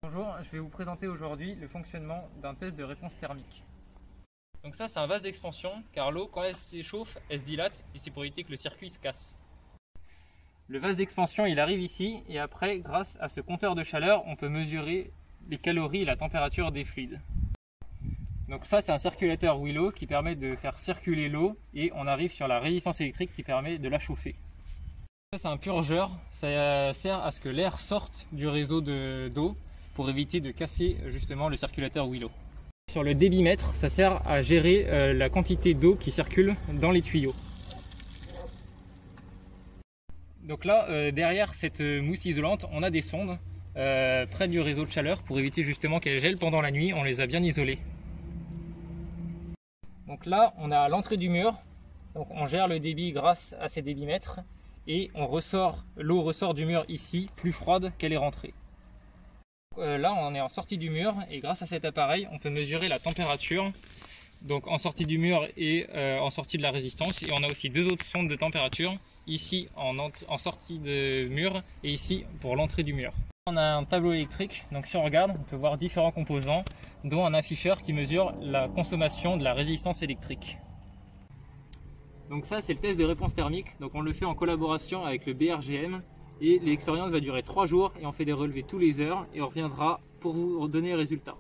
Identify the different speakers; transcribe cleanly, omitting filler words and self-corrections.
Speaker 1: Bonjour, je vais vous présenter aujourd'hui le fonctionnement d'un test de réponse thermique. Donc ça c'est un vase d'expansion car l'eau quand elle s'échauffe elle se dilate et c'est pour éviter que le circuit se casse. Le vase d'expansion il arrive ici et après grâce à ce compteur de chaleur on peut mesurer les calories et la température des fluides. Donc ça c'est un circulateur Willow qui permet de faire circuler l'eau et on arrive sur la résistance électrique qui permet de la chauffer. Ça c'est un purgeur, ça sert à ce que l'air sorte du réseau d'eau pour éviter de casser justement le circulateur Willow. Sur le débitmètre, ça sert à gérer la quantité d'eau qui circule dans les tuyaux. Donc là, derrière cette mousse isolante, on a des sondes près du réseau de chaleur pour éviter justement qu'elles gèlent pendant la nuit, on les a bien isolées. Donc là, on a l'entrée du mur, donc on gère le débit grâce à ces débitmètres et l'eau ressort du mur ici plus froide qu'elle est rentrée. Là on est en sortie du mur et grâce à cet appareil on peut mesurer la température donc en sortie du mur et en sortie de la résistance, et on a aussi deux autres sondes de température ici en sortie de mur et ici pour l'entrée du mur. On a un tableau électrique, donc si on regarde on peut voir différents composants dont un afficheur qui mesure la consommation de la résistance électrique. Donc ça c'est le test de réponse thermique, donc on le fait en collaboration avec le BRGM. Et l'expérience va durer 3 jours et on fait des relevés tous les heures et on reviendra pour vous donner les résultats.